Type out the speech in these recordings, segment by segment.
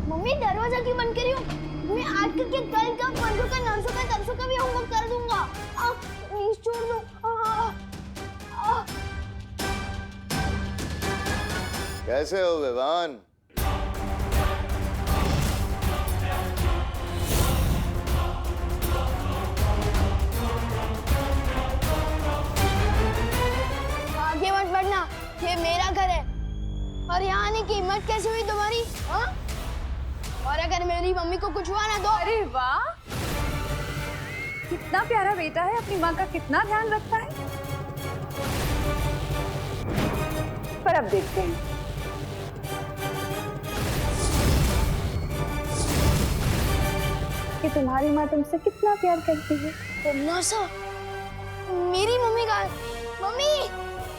Mummy दरवाजा क्यों बंद करी हो? मैं आज के कल का परसों का नरसों का तरसों का भी होमवर्क कर दूंगा। प्लीज छोड़ दो। कैसे हो विवान? आगे मत बढ़ना, ये मेरा घर है। और यहाँ आने की हिम्मत कैसे हुई तुम्हारी? हाँ? और अगर मेरी मम्मी को कुछ हुआ ना तो? अरे वाह, कितना प्यारा बेटा है, अपनी माँ का कितना ध्यान रखता है। पर अब देखते हैं। कि तुम्हारी माँ तुमसे कितना प्यार करती है। तुमने सा मेरी मम्मी का मम्मी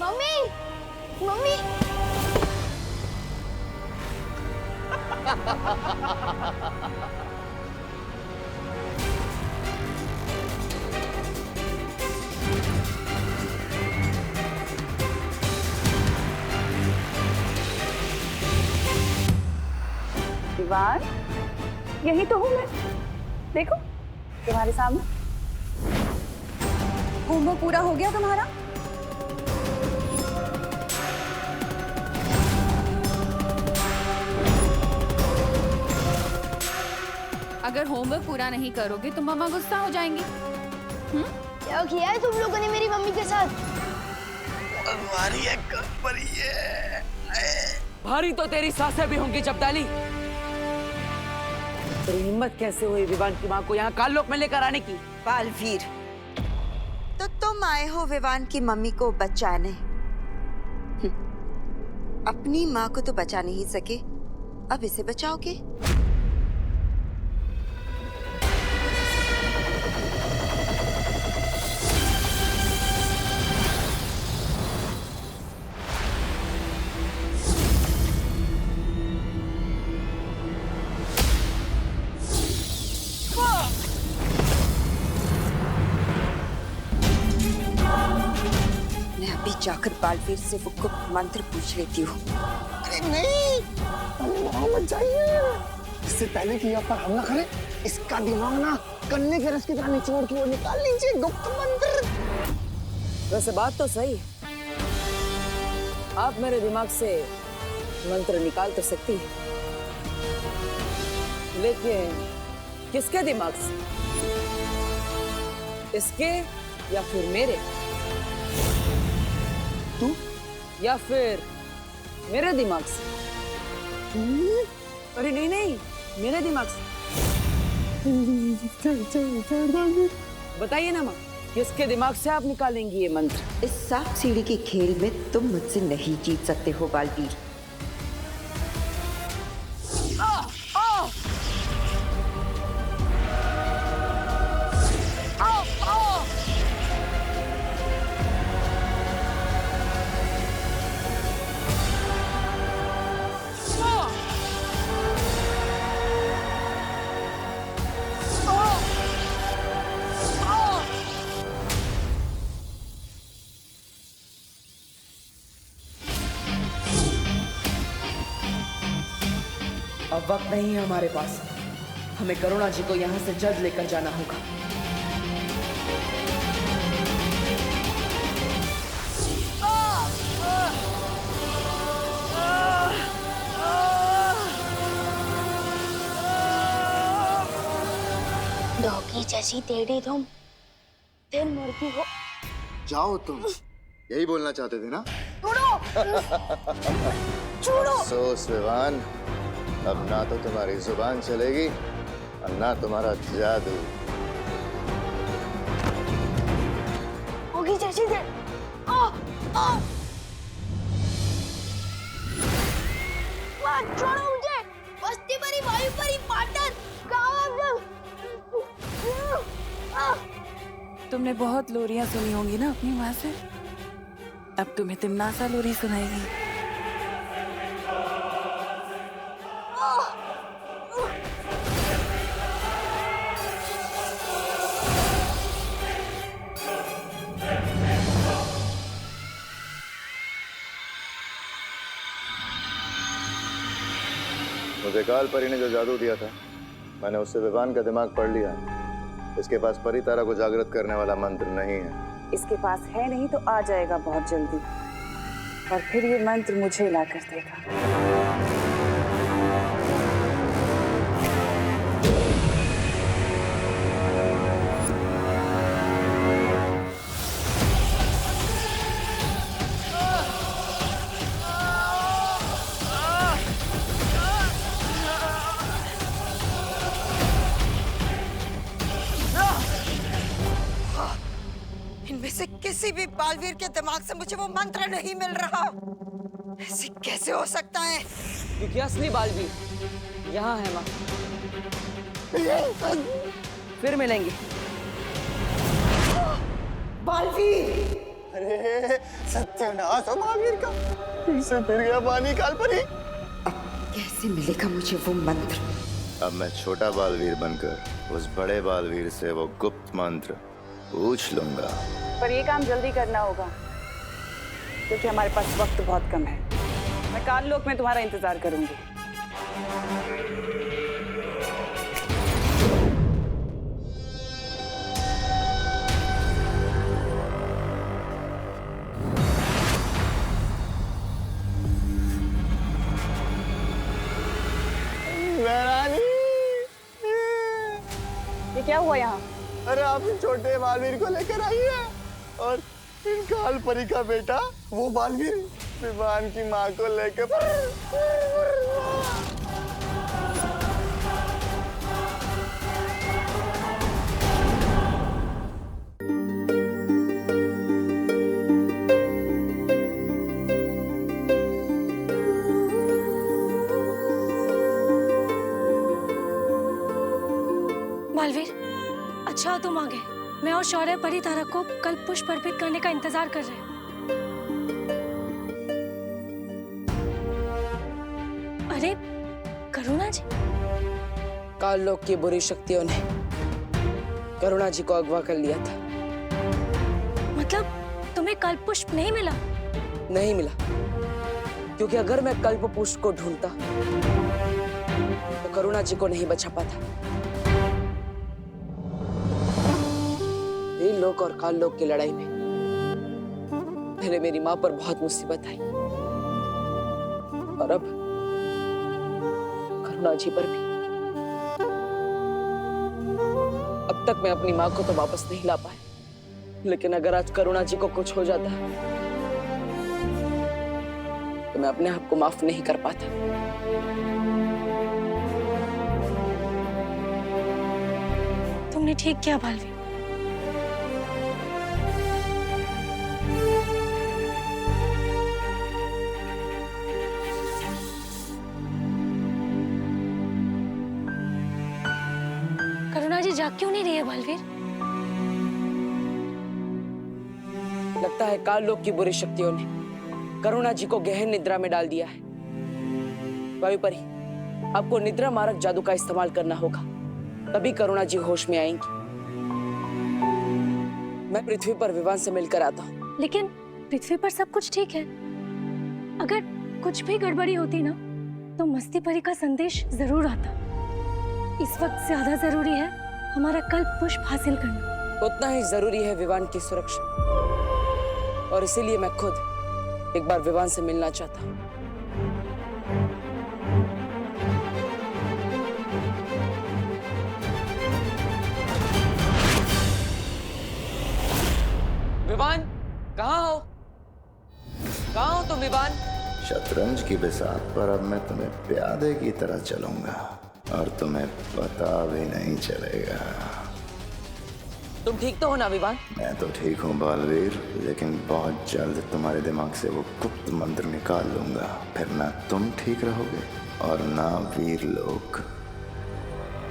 मम्मी मम्मी विवान, यही तो हूँ मैं। देखो तुम्हारे सामने। होमवर्क पूरा हो गया तुम्हारा? अगर होमवर्क पूरा नहीं करोगे तो मम्मा गुस्सा हो जाएंगी। क्या किया है तुम लोगों ने मेरी मम्मी के साथ? भारी है, परी है। भारी तो तेरी सासें भी होंगी चपटाली। तेरी हिम्मत कैसे हुई विवान की माँ को यहाँ काललोक में लेकर आने की? बालवीर, तो तुम आए हो विवान की मम्मी को बचाने। अपनी माँ को तो बचा नहीं सके, अब इसे बचाओगे? मैं अभी जाकर बालवीर से वो गुप्त मंत्र पूछ लेती हूँ। अरे नहीं, हमें मत जाइए। इससे पहले कि आप पर हमला करे, इसका दिमाग ना गन्ने के रस की तरह निचोड़ के वो निकाल लीजिए गुप्त मंत्र। वैसे बात तो सही, आप मेरे दिमाग से मंत्र निकाल तो सकती है, लेकिन किसके दिमाग से? इसके या फिर मेरे? तू या फिर मेरे दिमाग से? अरे नहीं नहीं, मेरे दिमाग से। बताइए ना माँ, किसके दिमाग से आप निकालेंगी ये मंत्र? इस सांप सीढ़ी के खेल में तुम मुझसे नहीं जीत सकते हो बालवीर। अब वक्त नहीं है हमारे पास, हमें करुणा जी को यहाँ से जल्द लेकर जाना होगा। डॉगी जैसी टेढ़ी तुम फिर मुर्गी हो। जाओ तुम, यही बोलना चाहते थे ना? छोड़ो छोड़ो। अफसोस विवान, अब ना तो तुम्हारी जुबान चलेगी और ना तुम्हारा जादू। डॉगी जैसी टेढ़ी। मत छोड़ो मुझे। बस्ती परी, वायु परी, पाटन, कहाँ हो आप लोग? तुमने बहुत लोरियां सुनी होंगी ना अपनी माँ से, अब तुम्हें तिमनासा लोरी सुनाएगी। मुझे काल परी ने जो जादू दिया था, मैंने उससे विवान का दिमाग पढ़ लिया। इसके पास परी तारा को जागृत करने वाला मंत्र नहीं है। इसके पास है नहीं तो आ जाएगा बहुत जल्दी, और फिर ये मंत्र मुझे ला कर देगा। इनमें से किसी भी बालवीर के दिमाग से मुझे वो मंत्र नहीं मिल रहा। ऐसे कैसे हो सकता है? क्योंकि असली बालवीर यहाँ है माँ। फिर मिलेंगे। बालवीर! अरे सत्यानाश हो महावीर का, इससे फिर गया पानी काल परी। कैसे मिलेगा मुझे वो मंत्र? अब मैं छोटा बालवीर बनकर उस बड़े बालवीर से वो गुप्त मंत्र पूछ लूंगा। पर ये काम जल्दी करना होगा, क्योंकि हमारे पास वक्त बहुत कम है। मैं काल लोक में तुम्हारा इंतजार करूंगी। ये क्या हुआ यहाँ? अरे आप इन छोटे बालवीर को लेकर आई है, और इन काल परी का बेटा वो बालवीर विवान की माँ को लेकर। बालवीर, अच्छा तुम आ गए। मैं और शौर्य परी तारा को कल पुष्प अर्पित करने का इंतजार कर रहे हैं। अरे करुणा जी! काल लोक की बुरी शक्तियों ने करुणा जी को अगवा कर लिया था। मतलब तुम्हें कल पुष्प नहीं मिला? नहीं मिला, क्योंकि अगर मैं कल्प पुष्प को ढूंढता तो करुणा जी को नहीं बचा पाता। ये लोक और काल लोक की लड़ाई में पहले मेरी माँ पर बहुत मुसीबत आई, और अब करुणा जी पर भी। अब तक मैं अपनी माँ को तो वापस नहीं ला पाया, लेकिन अगर आज करुणा जी को कुछ हो जाता तो मैं अपने आप को माफ नहीं कर पाता। तुमने ठीक किया बालवीर। करुणा जी जाग क्यों नहीं रही है बालवीर? लगता है काल लोक की बुरी शक्तियों ने करुणा जी को गहन निद्रा में डाल दिया है। वायु परी, आपको निद्रा मारक जादू का इस्तेमाल करना होगा, तभी करुणा जी होश में आएंगी। मैं पृथ्वी पर विवान से मिलकर आता हूँ। लेकिन पृथ्वी पर सब कुछ ठीक है। अगर कुछ भी गड़बड़ी होती ना तो मस्ती परी का संदेश जरूर आता। इस वक्त ज्यादा जरूरी है हमारा कल्प पुष्प हासिल करना। उतना ही जरूरी है विवान की सुरक्षा, और इसीलिए मैं खुद एक बार विवान से मिलना चाहता हूँ। विवान, कहाँ हो? कहाँ हो तुम विवान? शतरंज की बिसात पर अब मैं तुम्हें प्यादे की तरह चलूंगा, और तुम्हें पता भी नहीं चलेगा। तुम ठीक तो हो ना विवान? मैं तो ठीक हूँ बालवीर, लेकिन बहुत जल्द तुम्हारे दिमाग से वो गुप्त मंत्र निकाल लूंगा। फिर ना तुम ठीक रहोगे और ना वीर लोग।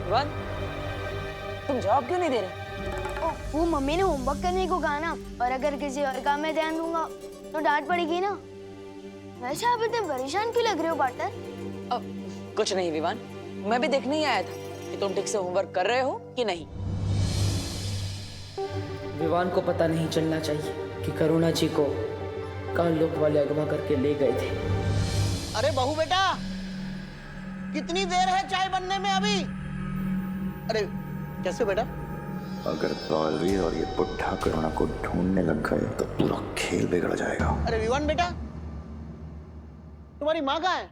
विवान, तुम जवाब क्यों नहीं दे रहे? वो मम्मी ने होमवर्क करने को कहा ना, और अगर किसी और काम में ध्यान दूंगा तो डांट पड़ेगी ना। वैसे आप इतने परेशान क्यों लग रहे हो पार्टनर? कुछ नहीं विवान, मैं भी देखने ही आया था कि तुम ठीक से होमवर्क कर रहे हो कि नहीं। विवान को पता नहीं चलना चाहिए कि करुणा जी को काल लोक वाले अगवा करके ले गए थे। अरे बहू बेटा, कितनी देर है चाय बनने में अभी? अरे कैसे बेटा? अगर बालवीर और ये बुढ़ा करुणा को ढूंढने लग गए तो पूरा खेल बिगड़ जाएगा। अरे विवान बेटा, तुम्हारी माँ कहाँ है?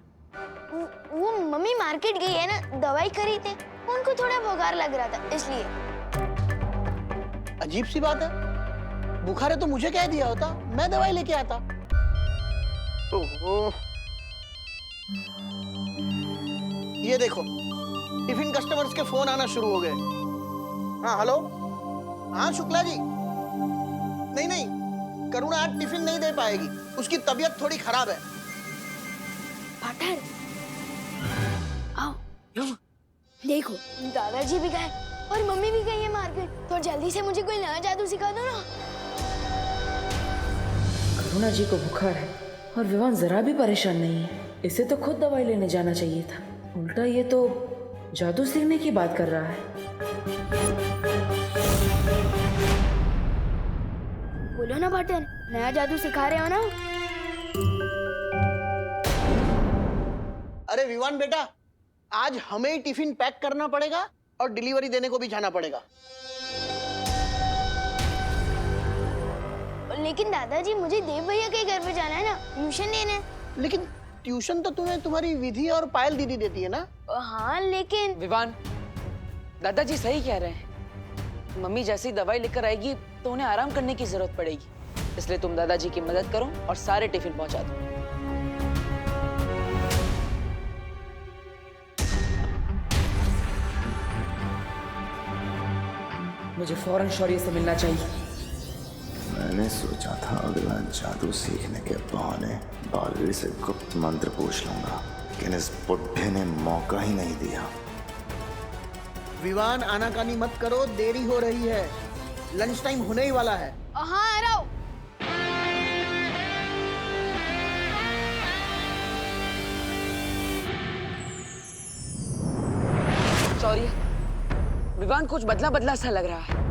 वो मम्मी मार्केट गई है ना, दवाई खरीदे। उनको थोड़ा बुखार लग रहा था इसलिए। अजीब सी बात है, बुखार है तो मुझे कह दिया होता, मैं दवाई लेके आता। ओहो, ये देखो टिफिन कस्टमर्स के फोन आना शुरू हो गए। हाँ हेलो, हाँ शुक्ला जी। नहीं नहीं, करुणा आज टिफिन नहीं दे पाएगी, उसकी तबीयत थोड़ी खराब है। पार्टनर आओ, देखो दादाजी भी गए और मम्मी भी गई है मार्केट। तो जल्दी से मुझे कोई नया जादू सिखा दो ना। करुणा जी को बुखार है और विवान जरा भी परेशान नहीं है। इसे तो खुद दवाई लेने जाना चाहिए था, उल्टा ये तो जादू सीखने की बात कर रहा है। बोलो ना पार्टनर, नया जादू सिखा रहे हो ना? अरे विवान बेटा, आज हमें ही टिफिन पैक करना पड़ेगा और डिलीवरी देने को भी जाना पड़ेगा। लेकिन दादाजी मुझे देव भैया के घर पे जाना है ना, ट्यूशन लेने। लेकिन ट्यूशन तो तुम्हें तुम्हारी विधि और पायल दीदी देती है ना? हाँ लेकिन विवान, दादाजी सही कह रहे हैं। मम्मी जैसी दवाई लेकर आएगी तो उन्हें आराम करने की जरूरत पड़ेगी, इसलिए तुम दादाजी की मदद करो और सारे टिफिन पहुंचा दो। मुझे फौरन शौर्य से मिलना चाहिए। मैंने सोचा था अगला जादू सीखने के बहाने बालवीर से गुप्त मंत्र पूछ लूंगा, लेकिन इस बुढ़े ने मौका ही नहीं दिया। विवान आनाकानी मत करो, देरी हो रही है, लंच टाइम होने ही वाला है। हाँ आ रहा हूँ। सॉरी विवान, कुछ बदला बदला सा लग रहा है।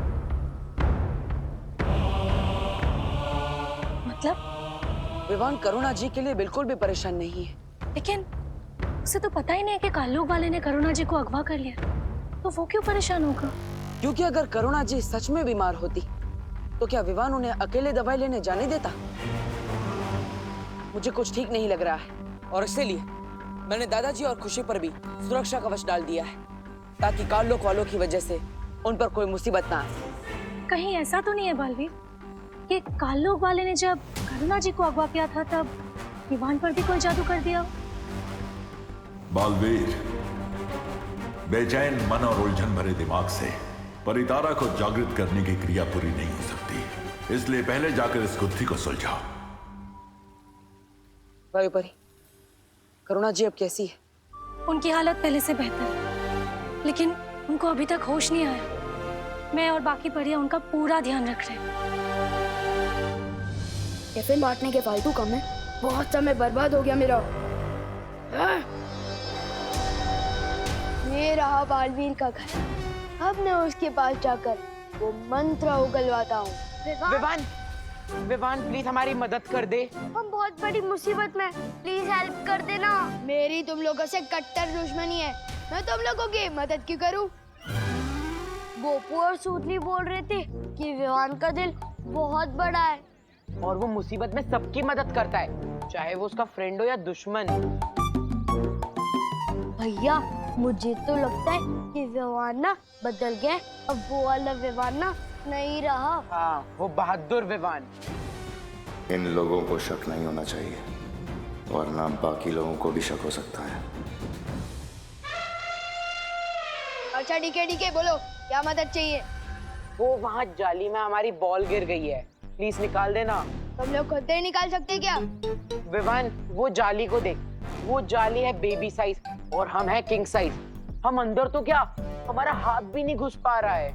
मतलब विवान करुणा जी के लिए बिल्कुल भी परेशान नहीं है। लेकिन उसे तो पता ही नहीं है कि काल्लूक वाले ने करुणा जी को अगवा कर लिया, तो वो क्यों परेशान होगा? क्योंकि अगर करुणा जी सच में बीमार होती तो क्या विवान उन्हें अकेले दवाई लेने जाने देता? मुझे कुछ ठीक नहीं लग रहा है और इसीलिए मैंने दादाजी और खुशी पर भी सुरक्षा कवच डाल दिया है, ताकि काल्लोक वालों की वजह से उन पर कोई मुसीबत ना आए। कहीं ऐसा तो नहीं है बालवीर कि काल्लूक वाले ने जब करुणा जी को अगवा किया था तब विवान पर भी कोई जादू कर दिया? बालवीर, बेचैन मन और उलझन भरे दिमाग से परितारा को जागृत करने की क्रिया पूरी नहीं हो सकती, इसलिए पहले जाकर इस गुत्थी को सुलझाओ। वायुपरी, करुणा जी अब कैसी है? उनकी हालत पहले से बेहतर है, लेकिन उनको अभी तक होश नहीं आया। मैं और बाकी परियां उनका पूरा ध्यान रख रहे हैं। टिफिन बांटने के फालतू काम में बहुत समय बर्बाद हो गया मेरा। ये रहा बालवीर का घर। अब मैं उसके पास जाकर वो मंत्र उगलवाता हूँ। विवान प्लीज हमारी मदद कर दे। हम बहुत बड़ी मुसीबत में, प्लीज हेल्प कर देना। मेरी तुम लोगों से कट्टर दुश्मनी है, मैं तुम लोगों की मदद क्यों करूं? गोपू और सूतली बोल रहे थे कि विवान का दिल बहुत बड़ा है और वो मुसीबत में सबकी मदद करता है, चाहे वो उसका फ्रेंड हो या दुश्मन। भैया मुझे तो लगता है कि विवान ना बदल गया, अब वो वाला विवान ना नहीं रहा। हाँ, वो बहादुर विवान। इन लोगों को शक नहीं होना चाहिए, वरना बाकी लोगों को भी शक हो सकता है। अच्छा ठीक है, बोलो क्या मदद चाहिए? वो वहाँ जाली में हमारी बॉल गिर गई है, प्लीज निकाल देना। तुम लोग खुद नहीं निकाल सकते क्या? विवान वो जाली को देख, वो जाली है बेबी साइज और हम है किंग साइज। हम अंदर तो क्या, हमारा हाथ भी नहीं घुस पा रहा है।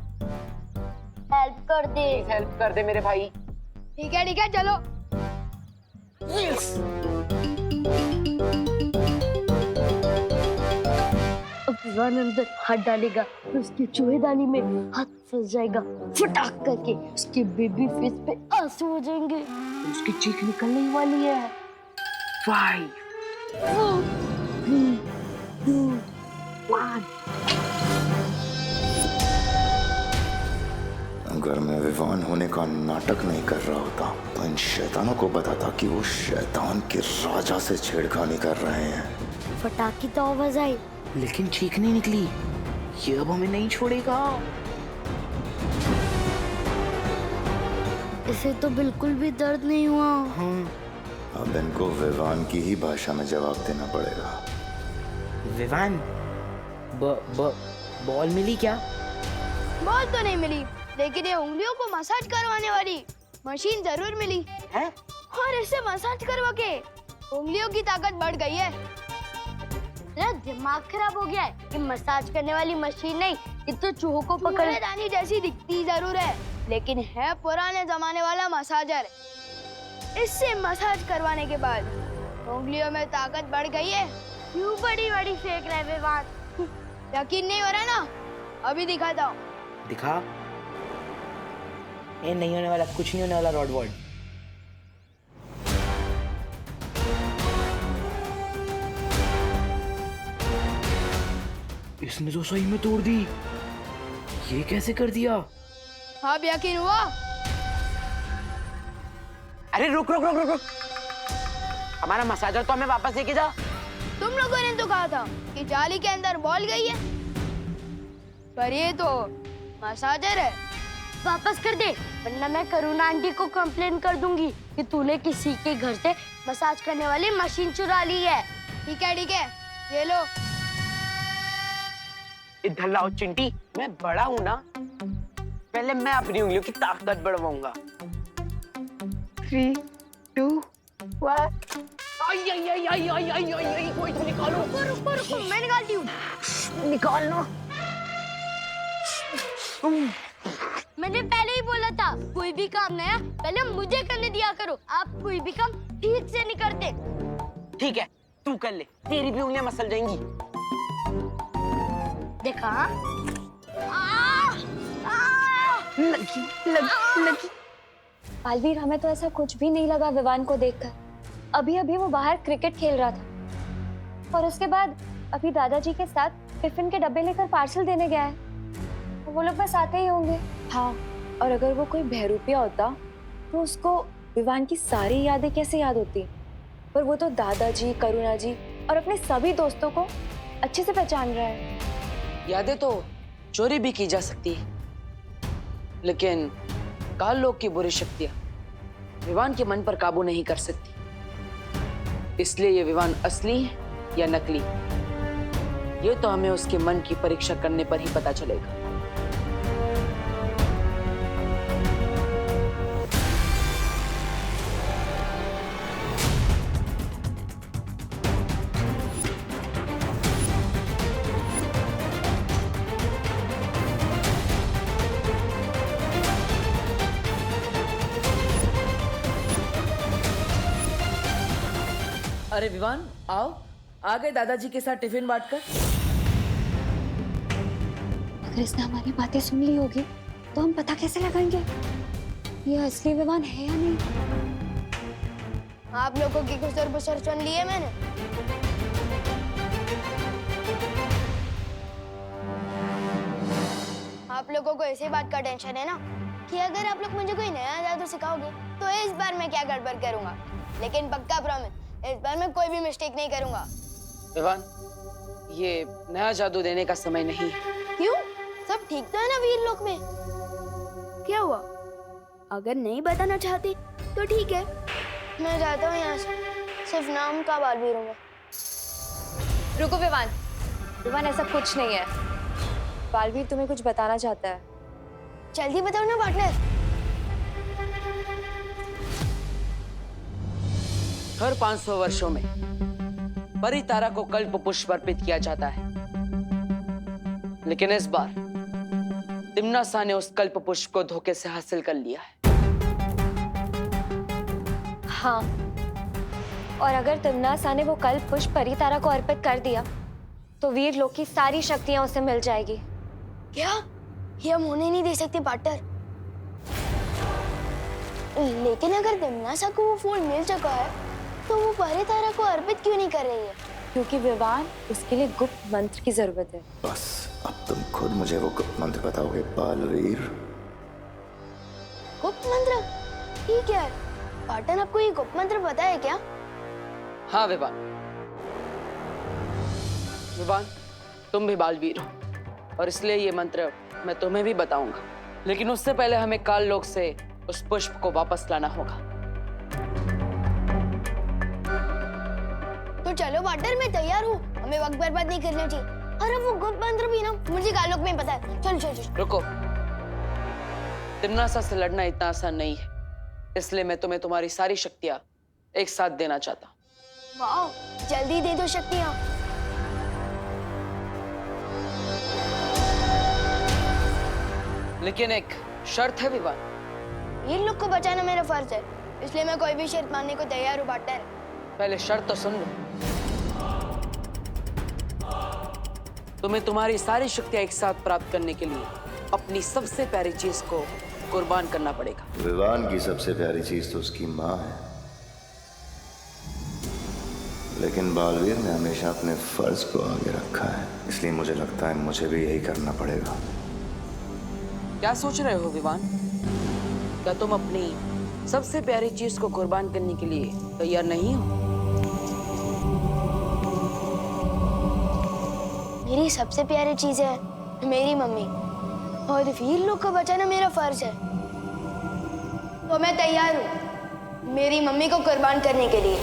हेल्प कर दे। प्लीज हेल्प कर दे मेरे भाई। ठीक है चलो। अब विवान अंदर हाथ डालेगा तो उसकी चूहेदानी में हाथ फंस जाएगा, फटाक करके उसके बेबी फेस पे आंसू हो जाएंगे, उसकी चीख निकलने वाली है। 5 4 3 अगर मैं विवान होने का नाटक नहीं कर रहा होता तो इन शैतानों को बताता कि वो शैतान के राजा से छेड़खानी कर रहे हैं। फटाकी तो आवाज आई, लेकिन चीख नहीं निकली। ये अब हमें नहीं छोड़ेगा। इसे तो बिल्कुल भी दर्द नहीं हुआ। अब इनको विवान की ही भाषा में जवाब देना पड़ेगा। विवान, बॉल मिली क्या? बॉल तो नहीं मिली, लेकिन ये उंगलियों को मसाज करवाने वाली मशीन जरूर मिली है? और इससे मसाज करवा के उंगलियों की ताकत बढ़ गई है। मेरा दिमाग खराब हो गया है कि मसाज करने वाली मशीन नहीं, ये तो चूहों को पकड़ने जैसी दिखती जरूर है, लेकिन है पुराने जमाने वाला मसाजर। इससे मसाज करवाने के बाद उंगलियों में ताकत बढ़ गई है। क्यों बड़ी बड़ी फेंक रहे विवान? यकीन नहीं हो रहा ना? अभी दिखाता हूँ। दिखा। ये नहीं होने वाला, कुछ नहीं होने वाला रॉडवर्ड। इसने तो सही में तोड़ दी। ये कैसे कर दिया? अब यकीन हुआ? अरे रुक रुक रुक रुक रुक, हमारा मसाजर तो हमें वापस लेके जा। तुम लोगों ने तो कहा था कि जाली के अंदर बॉल गई है, पर ये तो मसाजर है। वापस कर दे, वरना मैं करुणा आंटी को कंप्लेन कर दूंगी कि तूने किसी के घर से मसाज करने वाली मशीन चुरा ली है। ठीक है, ये लो। इधर लाओ चिंटी, मैं बड़ा हूँ ना, पहले मैं अपनी उंगलियों की ताकत बढ़वाऊंगा। 3, 2, 1। कोई तो निकालो। रुको, मैं निकालती हूँ। निकालना। मैंने पहले ही बोला था, कोई भी काम नया पहले मुझे करने दिया करो। आप कोई भी काम ठीक से नहीं करते। ठीक है, तू कर ले, तेरी भी उंगलियां मसल जाएंगी। देखा? लगी। बालवीर, हमें तो ऐसा कुछ भी नहीं लगा विवान को देखकर। अभी अभी वो बाहर क्रिकेट खेल रहा था और उसके बाद अभी दादाजी के साथ टिफिन के डब्बे लेकर पार्सल देने गया है। वो लोग बस आते ही होंगे। हाँ, और अगर वो कोई बहरूपिया होता तो उसको विवान की सारी यादें कैसे याद होती? पर वो तो दादाजी, करुणा जी और अपने सभी दोस्तों को अच्छे से पहचान रहा है। यादें तो चोरी भी की जा सकती है, लेकिन काल लोक की बुरी शक्तियां विवान के मन पर काबू नहीं कर सकती। इसलिए ये विवान असली है या नकली, ये तो हमें उसके मन की परीक्षा करने पर ही पता चलेगा। अरे विवान, आओ, आ गए दादाजी के साथ टिफिन बांटकर। अगर इसने हमारी बातें सुन ली होगी तो हम पता कैसे लगाएंगे ये असली विवान है या नहीं? आप लोगों की गुसर बुसर सुन ली है मैंने। आप लोगों को इसी बात का टेंशन है ना कि अगर आप लोग मुझे कोई नया जादू सिखाओगे तो इस बार मैं क्या गड़बड़ करूंगा, लेकिन पक्का प्रॉमिस, इस बार मैं कोई भी मिस्टेक नहीं करूंगा। विवान, ये नया जादू देने का समय नहीं है। क्यों? सब ठीक तो है ना वीर लोक में? क्या हुआ? अगर नहीं बताना चाहती तो ठीक है, मैं जाता हूँ यहाँ से। सिर्फ नाम का बालवीर हूँ मैं। रुको विवान, विवान ऐसा कुछ नहीं है। बालवीर तुम्हें कुछ बताना चाहता है। जल्दी बताओ ना पार्टनर। हर 500 वर्षों में परितारा को कल्प पुष्प अर्पित किया जाता है, लेकिन इस बार तिम्नासा ने उस कल्प पुष्प को धोखे से हासिल कर लिया है। हाँ, और अगर तिम्नासा ने वो कल्प पुष्प परितारा को अर्पित कर दिया तो वीर लोक की सारी शक्तियां उसे मिल जाएगी। क्या? ये हम होने नहीं दे सकते पार्टनर। लेकिन अगर तिम्नासा को वो फूल मिल चुका है तो वो परितारा को अर्पित क्यों नहीं कर रही है? क्योंकि विवान उसके लिए गुप्त मंत्र की जरूरत है। बस अब तुम खुद मुझे वो गुप्त मंत्र बताओगे बालवीर। गुप्त मंत्र? ठीक है, पाटन आपको ये गुप्त मंत्र पता है क्या? हाँ विवान, विवान तुम भी बालवीर हो और इसलिए ये मंत्र मैं तुम्हें भी बताऊंगा, लेकिन उससे पहले हमें काल लोक से उस पुष्प को वापस लाना होगा। तो चलो पाटन, मैं तैयार हूँ, हमें वक्त बर्बाद नहीं करना चाहिए। अरे वो गुप्त मंत्र भी ना मुझे कालोक में पता है। चलो चलो चलो। रुको, तिम्नासा से लड़ना इतना आसान नहीं है, इसलिए मैं तुम्हें तुम्हारी सारी शक्तियां एक साथ देना चाहता हूँ। वाह, जल्दी दे दो शक्तियाँ। लेकिन एक शर्त है विवान। वीर लोग को बचाना मेरा फर्ज है, इसलिए मैं कोई भी शर्त मानने को तैयार हूँ पार्टनर। पहले शर्त तो सुन लो। तुम्हें तुम्हारी सारी शक्तियां एक साथ प्राप्त करने के लिए अपनी सबसे प्यारी चीज को कुर्बान करना पड़ेगा। विवान की सबसे प्यारी चीज तो उसकी माँ है, लेकिन बालवीर ने हमेशा अपने फर्ज को आगे रखा है, इसलिए मुझे लगता है मुझे भी यही करना पड़ेगा। क्या सोच रहे हो विवान? क्या तुम अपनी सबसे प्यारी चीज को कुर्बान करने के लिए तैयार नहीं हो? मेरी सबसे प्यारी चीज है मेरी मम्मी, और वीर लोग को बचाना मेरा फर्ज है, तो मैं तैयार हूँ मेरी मम्मी को कुर्बान करने के लिए।